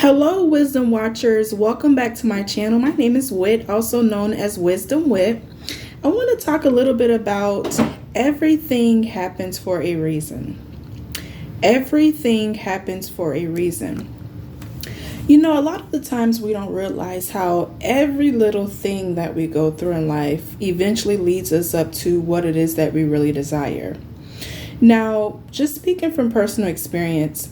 Hello, Wisdom Watchers. Welcome back to my channel. My name is Wit, also known as Wisdom Wit. I want to talk a little bit about everything happens for a reason. Everything happens for a reason. You know, a lot of the times we don't realize how every little thing that we go through in life eventually leads us up to what it is that we really desire. Now, just speaking from personal experience,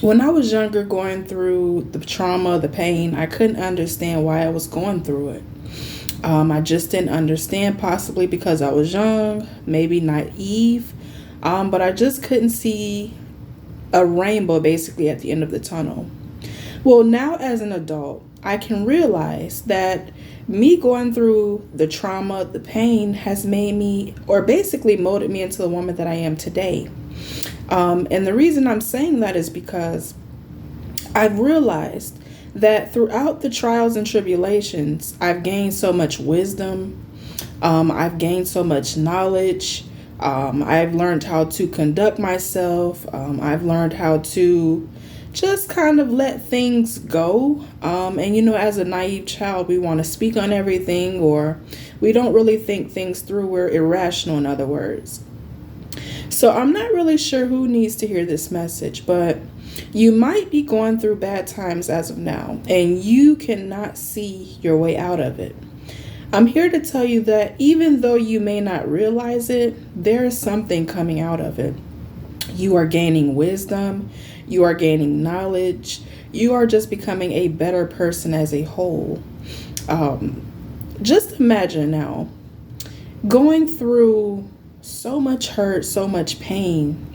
when I was younger, going through the trauma, the pain, I couldn't understand why I was going through it. I just didn't understand, possibly because I was young, maybe naive, but I just couldn't see a rainbow basically at the end of the tunnel. Well, now as an adult, I can realize that me going through the trauma, the pain has made me, or basically molded me into the woman that I am today. And the reason I'm saying that is because I've realized that throughout the trials and tribulations, I've gained so much wisdom. I've gained so much knowledge. I've learned how to conduct myself. I've learned how to just kind of let things go. And, you know, as a naive child, we want to speak on everything, or we don't really think things through. We're irrational, in other words. So I'm not really sure who needs to hear this message, but you might be going through bad times as of now, and you cannot see your way out of it. I'm here to tell you that even though you may not realize it, there is something coming out of it. You are gaining wisdom. You are gaining knowledge. You are just becoming a better person as a whole. Just imagine now going through so much hurt, so much pain.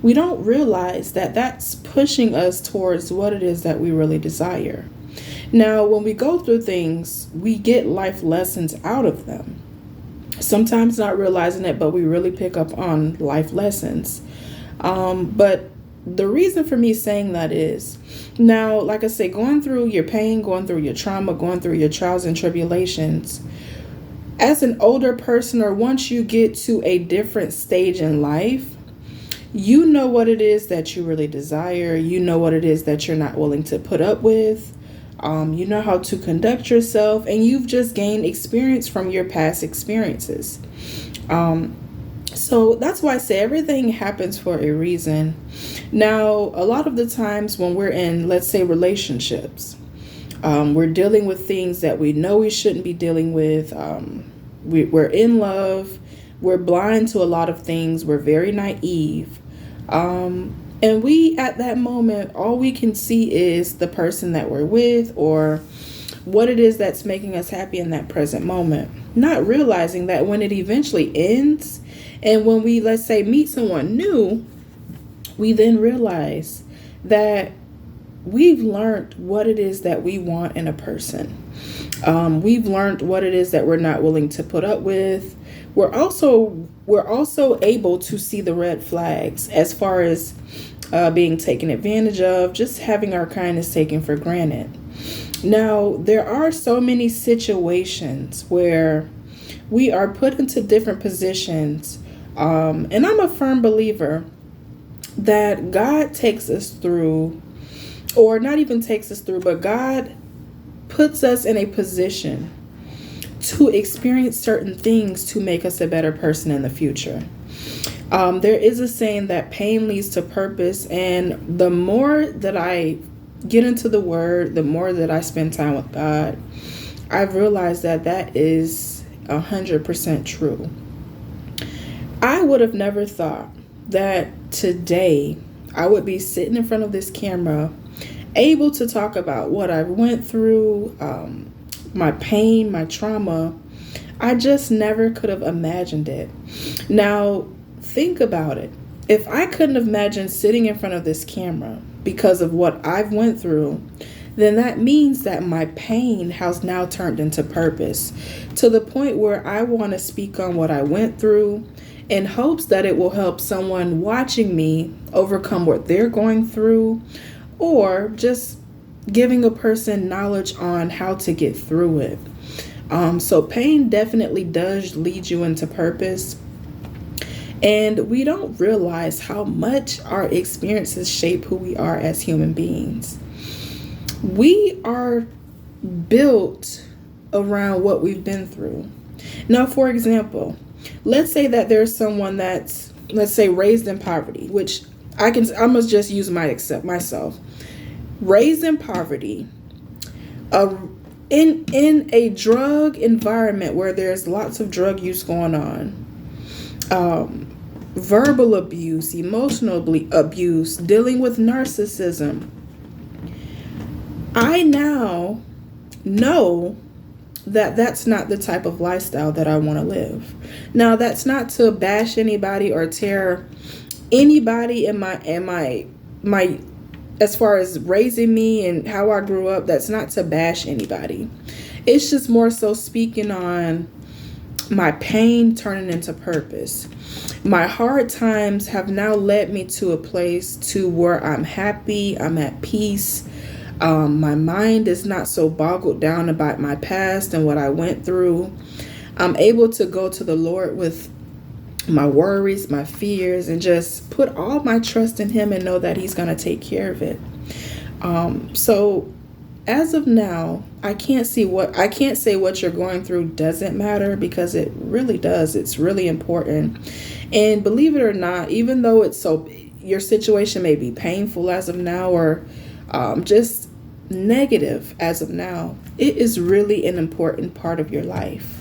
We don't realize that that's pushing us towards what it is that we really desire. Now, when we go through things, we get life lessons out of them. Sometimes not realizing it, but we really pick up on life lessons. But the reason for me saying that is, now, like I say, going through your pain, going through your trauma, going through your trials and tribulations, as an older person, or once you get to a different stage in life, you know what it is that you really desire. You know what it is that you're not willing to put up with. You know how to conduct yourself, and you've just gained experience from your past experiences. So that's why I say everything happens for a reason. Now, a lot of the times when we're in, let's say, relationships, we're dealing with things that we know we shouldn't be dealing with. We're in love. We're blind to a lot of things. We're very naive. And we, at that moment, all we can see is the person that we're with, or what it is that's making us happy in that present moment. Not realizing that when it eventually ends, and when we, let's say, meet someone new, we then realize that we've learned what it is that we want in a person. We've learned what it is that we're not willing to put up with. We're also able to see the red flags as far as being taken advantage of, just having our kindness taken for granted. Now, there are so many situations where we are put into different positions. And I'm a firm believer that God takes us through, or not even takes us through, but God puts us in a position to experience certain things to make us a better person in the future. There is a saying that pain leads to purpose, and the more that I get into the Word, the more that I spend time with God, I've realized that that is 100% true. I would have never thought that today I would be sitting in front of this camera, able to talk about what I went through, my pain, my trauma. I just never could have imagined it. Now, think about it. If I couldn't have imagined sitting in front of this camera because of what I've went through, then that means that my pain has now turned into purpose, to the point where I want to speak on what I went through in hopes that it will help someone watching me overcome what they're going through, or just giving a person knowledge on how to get through it. So pain definitely does lead you into purpose. And we don't realize how much our experiences shape who we are as human beings. We are built around what we've been through. Now, for example, let's say that there's someone that's, let's say, raised in poverty, which I must just use myself. Raised in poverty, in a drug environment where there's lots of drug use going on, verbal abuse, emotional abuse, dealing with narcissism. I now know that that's not the type of lifestyle that I want to live. Now, that's not to bash anybody or tear anybody in my as far as raising me and how I grew up. That's not to bash anybody. It's just more so speaking on my pain turning into purpose. My hard times have now led me to a place to where I'm happy, I'm at peace. My mind is not so boggled down about my past and what I went through. I'm able to go to the Lord with my worries, my fears, and just put all my trust in Him and know that He's going to take care of it. So as of now, I can't say what you're going through doesn't matter, because it really does. It's really important. And believe it or not, even though your situation may be painful as of now, or just negative as of now, it is really an important part of your life.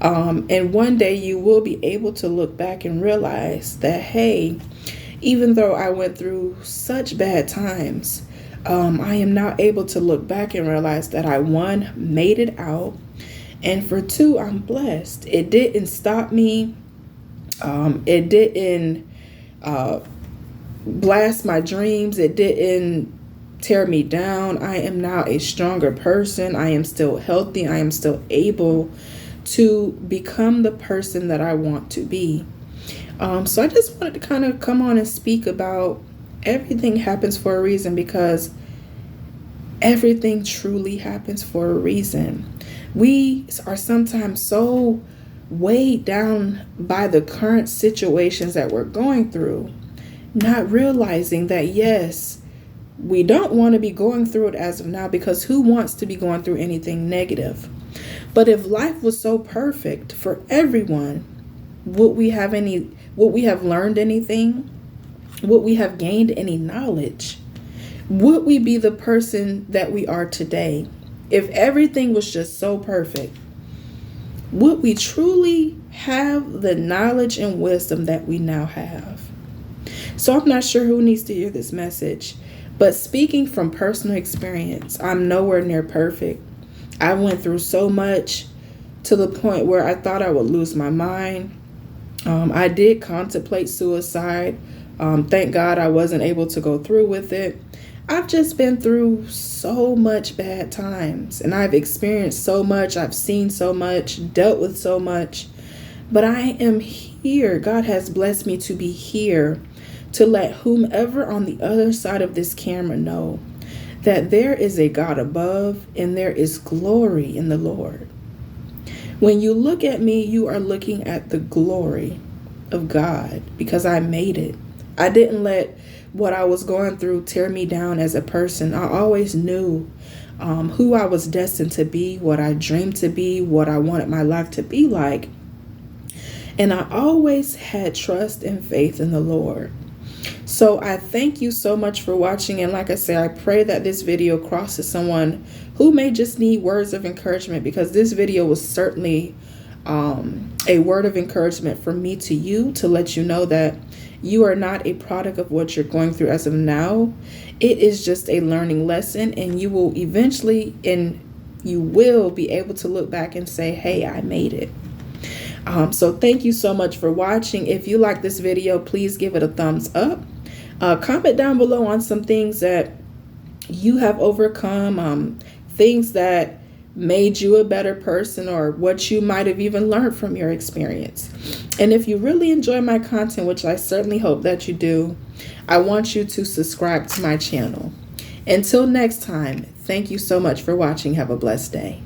And one day you will be able to look back and realize that, hey, even though I went through such bad times, I am now able to look back and realize that I, one, made it out, and for two, I'm blessed. It didn't stop me. It didn't blast my dreams. It didn't tear me down. I am now a stronger person. I am still healthy. I am still able to become the person that I want to be. So I just wanted to kind of come on and speak about everything happens for a reason, because everything truly happens for a reason. We are sometimes so weighed down by the current situations that we're going through, not realizing that, yes, we don't want to be going through it as of now, because who wants to be going through anything negative? But if life was so perfect for everyone, would we have learned anything? Would we have gained any knowledge? Would we be the person that we are today? If everything was just so perfect, would we truly have the knowledge and wisdom that we now have? So I'm not sure who needs to hear this message, but speaking from personal experience, I'm nowhere near perfect. I went through so much to the point where I thought I would lose my mind. I did contemplate suicide. Thank God I wasn't able to go through with it. I've just been through so much bad times, and I've experienced so much. I've seen so much, dealt with so much, but I am here. God has blessed me to be here to let whomever on the other side of this camera know that there is a God above and there is glory in the Lord. When you look at me, you are looking at the glory of God, because I made it. I didn't let what I was going through tear me down as a person. I always knew who I was destined to be, what I dreamed to be, what I wanted my life to be like. And I always had trust and faith in the Lord. So I thank you so much for watching. And like I say, I pray that this video crosses someone who may just need words of encouragement, because this video was certainly a word of encouragement from me to you, to let you know that you are not a product of what you're going through as of now. It is just a learning lesson, and you will eventually, and you will be able to look back and say, hey, I made it. So thank you so much for watching. If you like this video, please give it a thumbs up. Comment down below on some things that you have overcome, things that made you a better person, or what you might have even learned from your experience. And if you really enjoy my content, which I certainly hope that you do, I want you to subscribe to my channel. Until next time, thank you so much for watching. Have a blessed day.